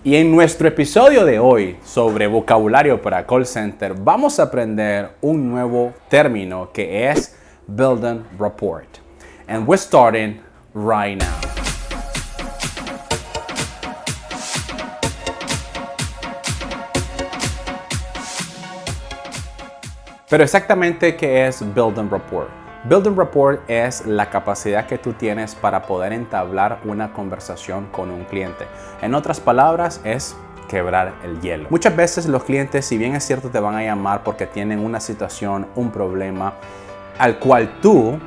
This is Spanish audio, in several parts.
Y en nuestro episodio de hoy sobre vocabulario para call center vamos a aprender un nuevo término que es building rapport. And we're starting right now. Pero exactamente, ¿qué es building rapport? Building rapport es la capacidad que tú tienes para poder entablar una conversación con un cliente. En otras palabras, es quebrar el hielo. Muchas veces los clientes, si bien es cierto, te van a llamar porque tienen una situación, un problema, al cual tú,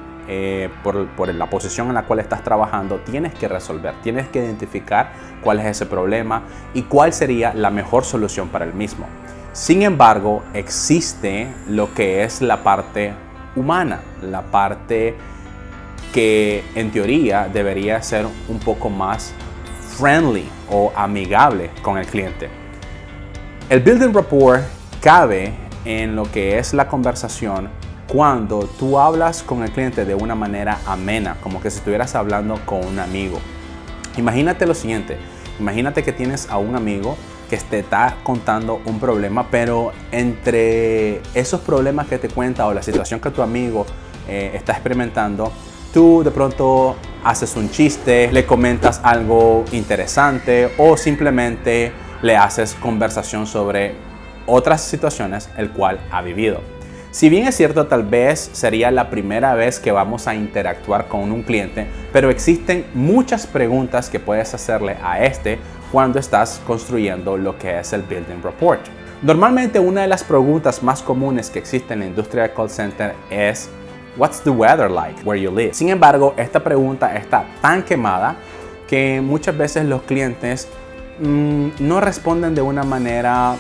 por la posición en la cual estás trabajando, tienes que resolver. Tienes que identificar cuál es ese problema y cuál sería la mejor solución para el mismo. Sin embargo, existe lo que es la parte humana, la parte que en teoría debería ser un poco más friendly o amigable con el cliente. El building rapport cabe en lo que es la conversación cuando tú hablas con el cliente de una manera amena, como que si estuvieras hablando con un amigo. Imagínate lo siguiente, imagínate que tienes a un amigo que te está contando un problema, pero entre esos problemas que te cuenta o la situación que tu amigo está experimentando, tú de pronto haces un chiste, le comentas algo interesante o simplemente le haces conversación sobre otras situaciones el cual ha vivido. Si bien es cierto, tal vez sería la primera vez que vamos a interactuar con un cliente, pero existen muchas preguntas que puedes hacerle a cuando estás construyendo lo que es el building rapport. Normalmente una de las preguntas más comunes que existe en la industria de call center es "What's the weather like where you live?" Sin embargo, esta pregunta está tan quemada que muchas veces los clientes no responden de una manera,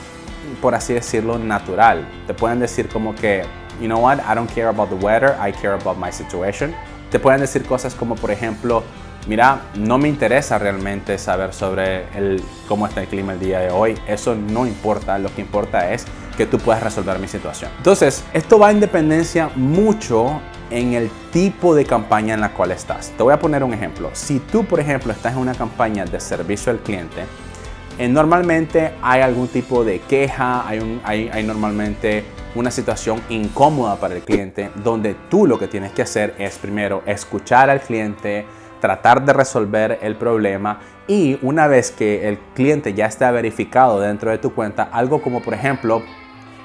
por así decirlo, natural. Te pueden decir como que, "You know what, I don't care about the weather, I care about my situation." Te pueden decir cosas como, por ejemplo, "Mira, no me interesa realmente saber sobre cómo está el clima el día de hoy. Eso no importa. Lo que importa es que tú puedas resolver mi situación." Entonces, esto va en dependencia mucho en el tipo de campaña en la cual estás. Te voy a poner un ejemplo. Si tú, por ejemplo, estás en una campaña de servicio al cliente, normalmente hay algún tipo de queja, hay normalmente una situación incómoda para el cliente, donde tú lo que tienes que hacer es primero escuchar al cliente, tratar de resolver el problema, y una vez que el cliente ya está verificado dentro de tu cuenta, algo como por ejemplo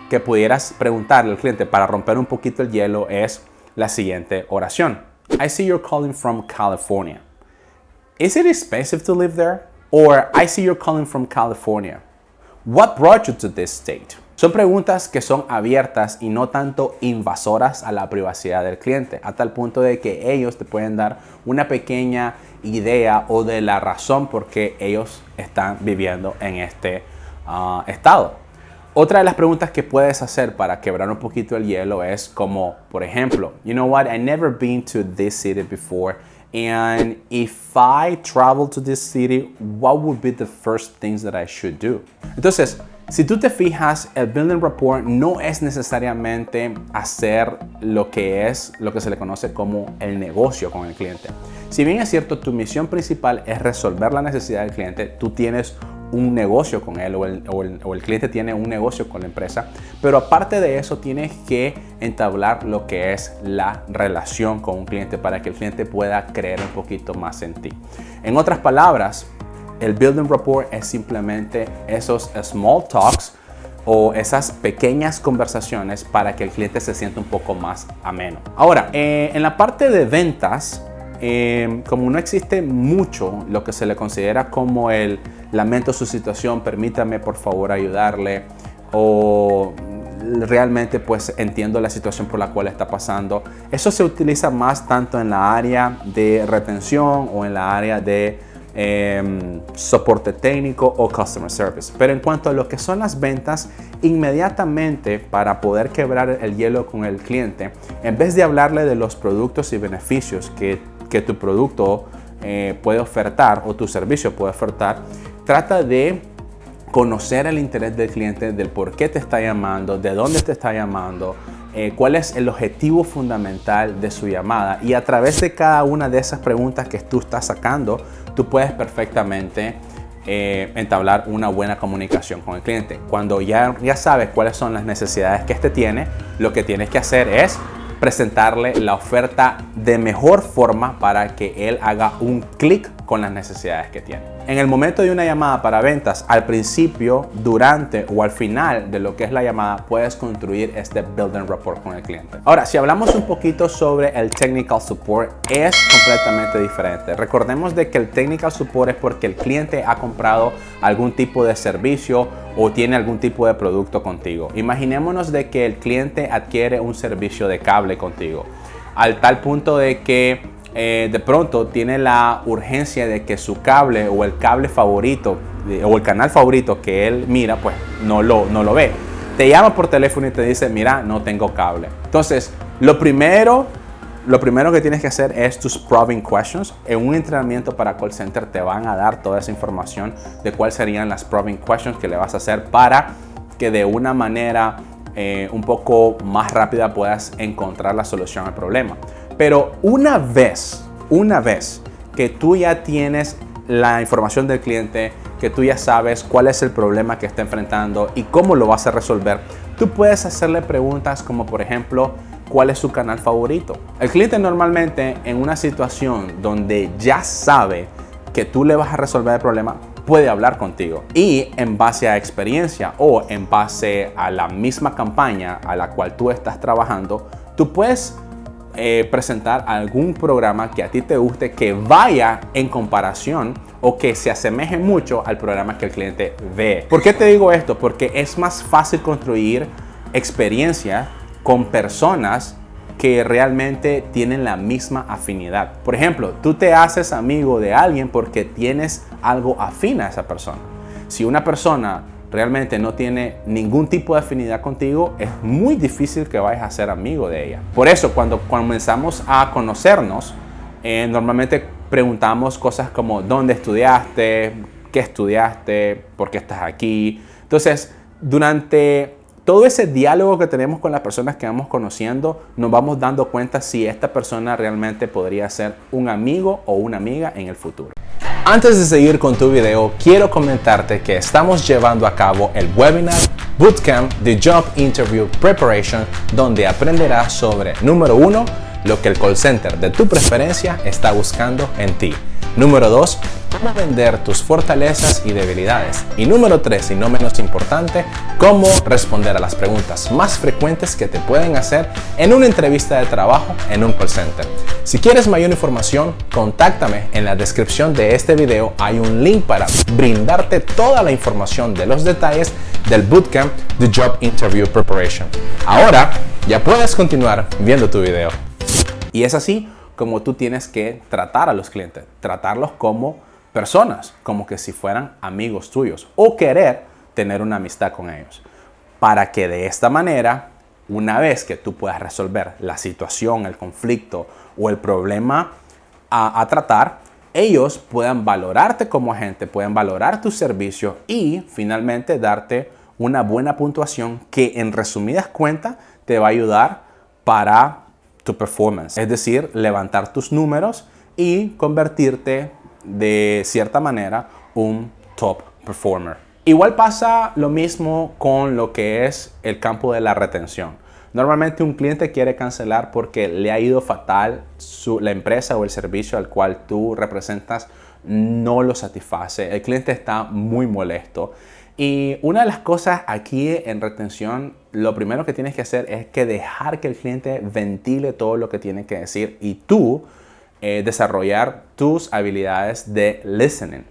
que pudieras preguntarle al cliente para romper un poquito el hielo es la siguiente oración: "I see you're calling from California. Is it expensive to live there?" Or, "I see you're calling from California. What brought you to this state?" Son preguntas que son abiertas y no tanto invasoras a la privacidad del cliente, a tal punto de que ellos te pueden dar una pequeña idea o de la razón por qué ellos están viviendo en este estado. Otra de las preguntas que puedes hacer para quebrar un poquito el hielo es como, por ejemplo, "You know what, I've never been to this city before. And if I travel to this city, what would be the first things that I should do?" Entonces, si tú te fijas, el building rapport no es necesariamente hacer lo que se le conoce como el negocio con el cliente. Si bien es cierto, tu misión principal es resolver la necesidad del cliente, tú tienes un negocio con él o el cliente tiene un negocio con la empresa, pero aparte de eso tienes que entablar lo que es la relación con un cliente para que el cliente pueda creer un poquito más en ti. En otras palabras, el building rapport es simplemente esos small talks o esas pequeñas conversaciones para que el cliente se sienta un poco más ameno. Ahora, en la parte de ventas, como no existe mucho lo que se le considera como el "lamento su situación, permítame por favor ayudarle", o "realmente pues entiendo la situación por la cual está pasando", eso se utiliza más tanto en la área de retención o en la área de soporte técnico o customer service. Pero en cuanto a lo que son las ventas, inmediatamente para poder quebrar el hielo con el cliente, en vez de hablarle de los productos y beneficios que tu producto puede ofertar o tu servicio puede ofertar, trata de conocer el interés del cliente, del por qué te está llamando, de dónde te está llamando, cuál es el objetivo fundamental de su llamada, y a través de cada una de esas preguntas que tú estás sacando, tú puedes perfectamente entablar una buena comunicación con el cliente. Cuando ya sabes cuáles son las necesidades que este tiene, lo que tienes que hacer es presentarle la oferta de mejor forma para que él haga un clic con las necesidades que tiene. En el momento de una llamada para ventas, al principio, durante o al final de lo que es la llamada, puedes construir este building rapport con el cliente. Ahora, si hablamos un poquito sobre el technical support, es completamente diferente. Recordemos de que el technical support es porque el cliente ha comprado algún tipo de servicio o tiene algún tipo de producto contigo. Imaginémonos de que el cliente adquiere un servicio de cable contigo, al tal punto de que de pronto tiene la urgencia de que su cable o el cable favorito o el canal favorito que él mira, pues no lo ve. Te llama por teléfono y te dice, mira, no tengo cable. Entonces, lo primero que tienes que hacer es tus probing questions. En un entrenamiento para call center te van a dar toda esa información de cuáles serían las probing questions que le vas a hacer para que de una manera un poco más rápida puedas encontrar la solución al problema. Pero una vez que tú ya tienes la información del cliente, que tú ya sabes cuál es el problema que está enfrentando y cómo lo vas a resolver, tú puedes hacerle preguntas como, por ejemplo, ¿cuál es su canal favorito? El cliente normalmente, en una situación donde ya sabe que tú le vas a resolver el problema, puede hablar contigo, y en base a experiencia o en base a la misma campaña a la cual tú estás trabajando, tú puedes presentar algún programa que a ti te guste, que vaya en comparación o que se asemeje mucho al programa que el cliente ve. ¿Por qué te digo esto? Porque es más fácil construir experiencia con personas que realmente tienen la misma afinidad. Por ejemplo, tú te haces amigo de alguien porque tienes algo afín a esa persona. Si una persona realmente no tiene ningún tipo de afinidad contigo, es muy difícil que vayas a ser amigo de ella. Por eso, cuando comenzamos a conocernos, normalmente preguntamos cosas como ¿dónde estudiaste? ¿Qué estudiaste? ¿Por qué estás aquí? Entonces, durante todo ese diálogo que tenemos con las personas que vamos conociendo, nos vamos dando cuenta si esta persona realmente podría ser un amigo o una amiga en el futuro. Antes de seguir con tu video, quiero comentarte que estamos llevando a cabo el webinar Bootcamp de Job Interview Preparation, donde aprenderás sobre, número 1, lo que el call center de tu preferencia está buscando en ti. Número 2, cómo vender tus fortalezas y debilidades. Y número 3, y no menos importante, cómo responder a las preguntas más frecuentes que te pueden hacer en una entrevista de trabajo en un call center. Si quieres mayor información, contáctame. En la descripción de este video hay un link para brindarte toda la información de los detalles del Bootcamp de Job Interview Preparation. Ahora ya puedes continuar viendo tu video. Y es así como tú tienes que tratar a los clientes, tratarlos como personas, como que si fueran amigos tuyos, o querer tener una amistad con ellos, para que de esta manera, una vez que tú puedas resolver la situación, el conflicto o el problema a tratar, ellos puedan valorarte como agente, puedan valorar tu servicio y finalmente darte una buena puntuación que, en resumidas cuentas, te va a ayudar para tu performance, es decir, levantar tus números y convertirte de cierta manera un top performer. Igual pasa lo mismo con lo que es el campo de la retención. Normalmente un cliente quiere cancelar porque le ha ido fatal, la empresa o el servicio al cual tú representas no lo satisface. El cliente está muy molesto. Y una de las cosas aquí en retención, lo primero que tienes que hacer es que dejar que el cliente ventile todo lo que tiene que decir y tú desarrollar tus habilidades de listening,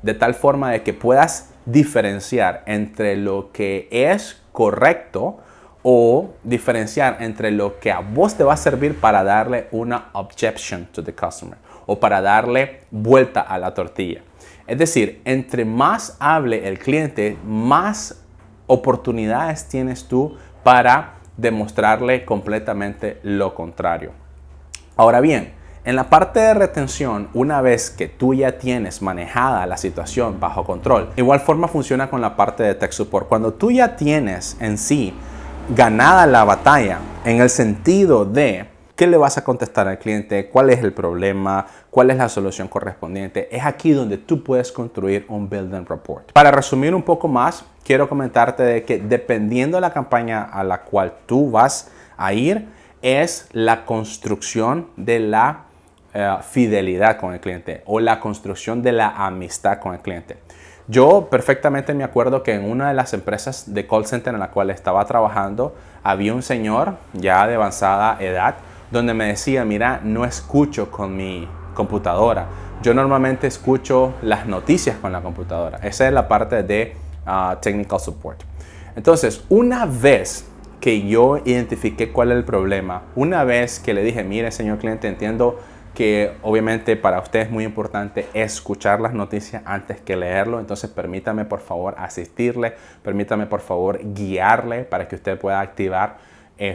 de tal forma de que puedas diferenciar entre lo que es correcto o diferenciar entre lo que a vos te va a servir para darle una objection to the customer o para darle vuelta a la tortilla. Es decir, entre más hable el cliente, más oportunidades tienes tú para demostrarle completamente lo contrario. Ahora bien, en la parte de retención, una vez que tú ya tienes manejada la situación bajo control, de igual forma funciona con la parte de tech support. Cuando tú ya tienes en sí ganada la batalla, en el sentido de ¿Qué le vas a contestar al cliente? ¿Cuál es el problema? ¿Cuál es la solución correspondiente? Es aquí donde tú puedes construir un Building Report. Para resumir un poco más, quiero comentarte de que dependiendo de la campaña a la cual tú vas a ir, es la construcción de la fidelidad con el cliente o la construcción de la amistad con el cliente. Yo perfectamente me acuerdo que en una de las empresas de call center en la cual estaba trabajando, había un señor ya de avanzada edad donde me decía, mira, no escucho con mi computadora. Yo normalmente escucho las noticias con la computadora. Esa es la parte de technical support. Entonces, una vez que yo identifiqué cuál es el problema, una vez que le dije, mire, señor cliente, entiendo que obviamente para usted es muy importante escuchar las noticias antes que leerlo, entonces permítame por favor asistirle, permítame por favor guiarle para que usted pueda activar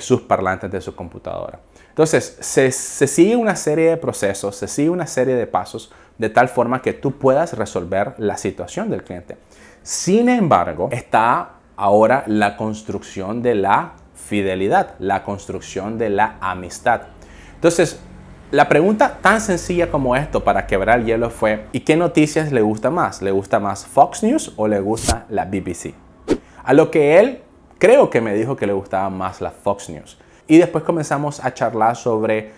sus parlantes de su computadora. Entonces se sigue una serie de procesos, se sigue una serie de pasos de tal forma que tú puedas resolver la situación del cliente. Sin embargo, está ahora la construcción de la fidelidad, la construcción de la amistad. Entonces, la pregunta tan sencilla como esto para quebrar el hielo fue, ¿y qué noticias le gusta más? ¿Le gusta más Fox News o le gusta la BBC? A lo que él creo que me dijo que le gustaba más la Fox News. Y después comenzamos a charlar sobre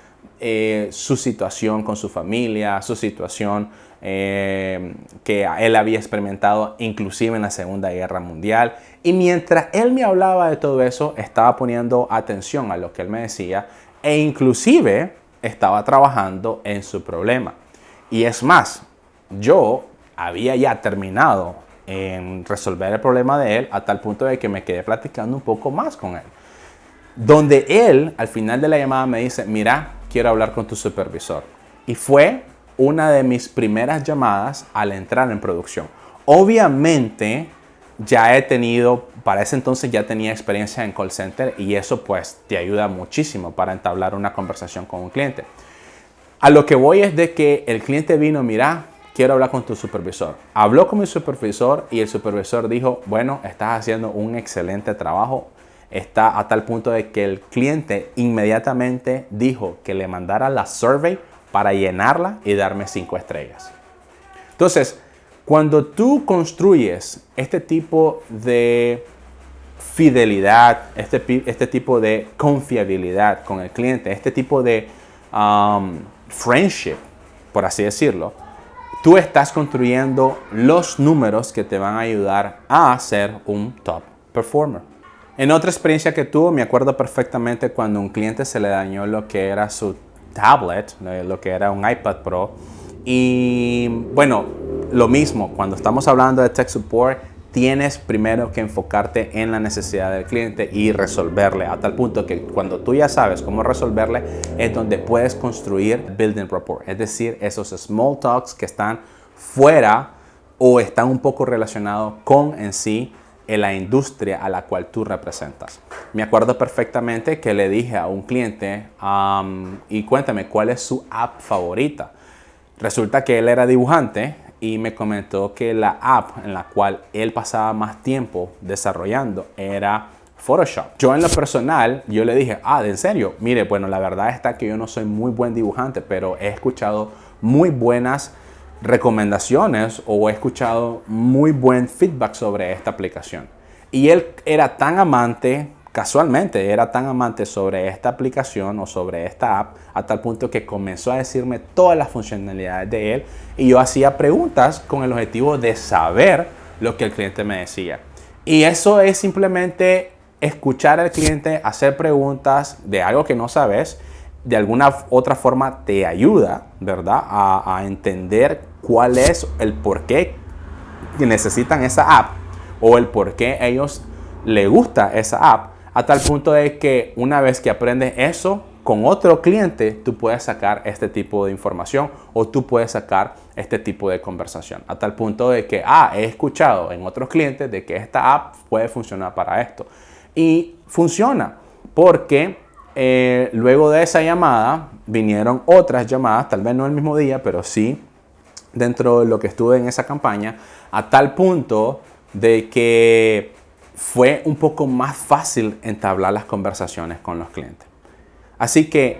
su situación con su familia, su situación que él había experimentado inclusive en la Segunda Guerra Mundial. Y mientras él me hablaba de todo eso, estaba poniendo atención a lo que él me decía e inclusive estaba trabajando en su problema. Y es más, yo había ya terminado en resolver el problema de él a tal punto de que me quedé platicando un poco más con él. Donde él, al final de la llamada, me dice, mira, quiero hablar con tu supervisor. Y fue una de mis primeras llamadas al entrar en producción. Obviamente, ya he tenido, para ese entonces ya tenía experiencia en call center y eso pues te ayuda muchísimo para entablar una conversación con un cliente. A lo que voy es de que el cliente vino, mira, quiero hablar con tu supervisor. Habló con mi supervisor y el supervisor dijo, bueno, estás haciendo un excelente trabajo. Está a tal punto de que el cliente inmediatamente dijo que le mandara la survey para llenarla y darme 5 estrellas. Entonces, cuando tú construyes este tipo de fidelidad, este tipo de confiabilidad con el cliente, este tipo de friendship, por así decirlo, tú estás construyendo los números que te van a ayudar a ser un top performer. En otra experiencia que tuve, me acuerdo perfectamente cuando a un cliente se le dañó lo que era su tablet, lo que era un iPad Pro. Y bueno, lo mismo, cuando estamos hablando de tech support, tienes primero que enfocarte en la necesidad del cliente y resolverle a tal punto que cuando tú ya sabes cómo resolverle es donde puedes construir building rapport, es decir, esos small talks que están fuera o están un poco relacionados con en sí en la industria a la cual tú representas. Me acuerdo perfectamente que le dije a un cliente y cuéntame cuál es su app favorita. Resulta que él era dibujante y me comentó que la app en la cual él pasaba más tiempo desarrollando era Photoshop. Yo en lo personal, yo le dije, ¿en serio? Mire, bueno, la verdad está que yo no soy muy buen dibujante, pero he escuchado muy buenas recomendaciones o he escuchado muy buen feedback sobre esta aplicación. Y él era tan amante, casualmente era tan amante sobre esta aplicación o sobre esta app a tal punto que comenzó a decirme todas las funcionalidades de él y yo hacía preguntas con el objetivo de saber lo que el cliente me decía. Y eso es simplemente escuchar al cliente, hacer preguntas de algo que no sabes, de alguna otra forma te ayuda, ¿verdad? A entender cuál es el por qué necesitan esa app o el por qué ellos les gusta esa app, a tal punto de que una vez que aprendes eso con otro cliente, tú puedes sacar este tipo de información o tú puedes sacar este tipo de conversación. A tal punto de que, he escuchado en otros clientes de que esta app puede funcionar para esto. Y funciona porque luego de esa llamada vinieron otras llamadas, tal vez no el mismo día, pero sí dentro de lo que estuve en esa campaña, a tal punto de que fue un poco más fácil entablar las conversaciones con los clientes. Así que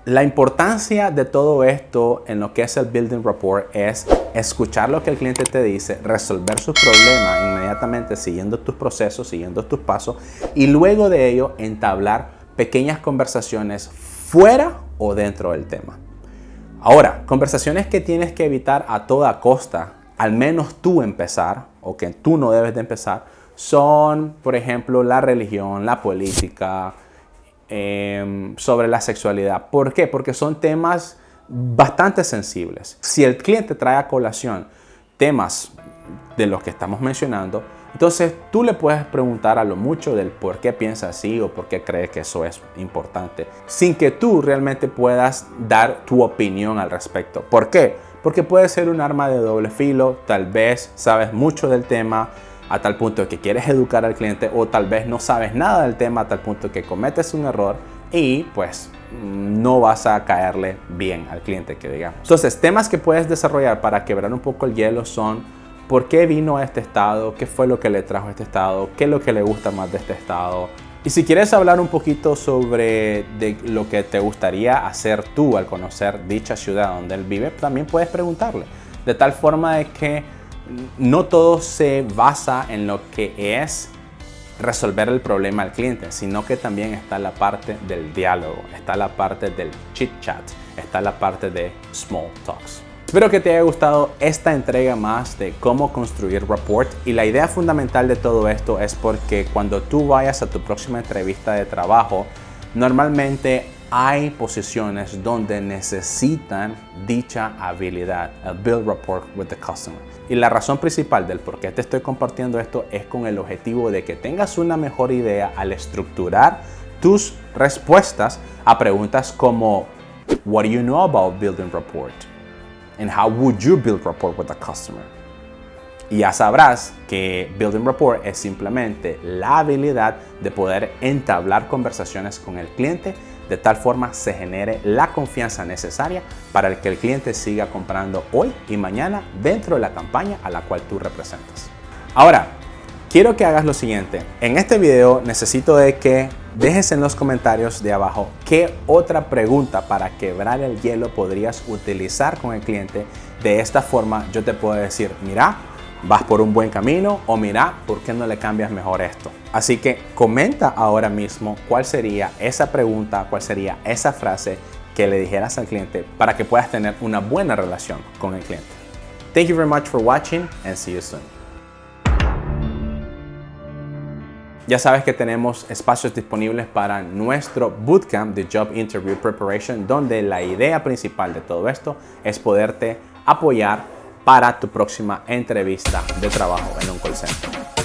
La importancia de todo esto en lo que es el Building Rapport es escuchar lo que el cliente te dice, resolver sus problemas inmediatamente siguiendo tus procesos, siguiendo tus pasos y luego de ello entablar pequeñas conversaciones fuera o dentro del tema. Ahora, conversaciones que tienes que evitar a toda costa, al menos tú empezar o que tú no debes de empezar, son, por ejemplo, la religión, la política, sobre la sexualidad. ¿Por qué? Porque son temas bastante sensibles. Si el cliente trae a colación temas de los que estamos mencionando, entonces tú le puedes preguntar a lo mucho del por qué piensa así o por qué cree que eso es importante, sin que tú realmente puedas dar tu opinión al respecto. ¿Por qué? Porque puede ser un arma de doble filo. Tal vez sabes mucho del tema a tal punto que quieres educar al cliente, o tal vez no sabes nada del tema a tal punto que cometes un error y pues no vas a caerle bien al cliente, que digamos. Entonces, temas que puedes desarrollar para quebrar un poco el hielo son: ¿por qué vino a este estado? ¿Qué fue lo que le trajo a este estado? ¿Qué es lo que le gusta más de este estado? Y si quieres hablar un poquito sobre lo que te gustaría hacer tú al conocer dicha ciudad donde él vive, también puedes preguntarle. De tal forma de que no todo se basa en lo que es resolver el problema al cliente, sino que también está la parte del diálogo, está la parte del chit chat, está la parte de small talks. Espero que te haya gustado esta entrega más de cómo construir rapport, y la idea fundamental de todo esto es porque cuando tú vayas a tu próxima entrevista de trabajo, normalmente hay posiciones donde necesitan dicha habilidad, el build rapport with the customer. Y la razón principal del por qué te estoy compartiendo esto es con el objetivo de que tengas una mejor idea al estructurar tus respuestas a preguntas como "What do you know about building rapport? And how would you build rapport with the customer?" Y ya sabrás que building rapport es simplemente la habilidad de poder entablar conversaciones con el cliente de tal forma se genere la confianza necesaria para que el cliente siga comprando hoy y mañana dentro de la campaña a la cual tú representas. Ahora, quiero que hagas lo siguiente. En este video necesito de que dejes en los comentarios de abajo qué otra pregunta para quebrar el hielo podrías utilizar con el cliente. De esta forma yo te puedo decir: mira, vas por un buen camino, o mira, ¿por qué no le cambias mejor esto? Así que comenta ahora mismo cuál sería esa pregunta, cuál sería esa frase que le dijeras al cliente para que puedas tener una buena relación con el cliente. Thank you very much for watching and see you soon. Ya sabes que tenemos espacios disponibles para nuestro bootcamp de Job Interview Preparation, donde la idea principal de todo esto es poderte apoyar para tu próxima entrevista de trabajo en un call center.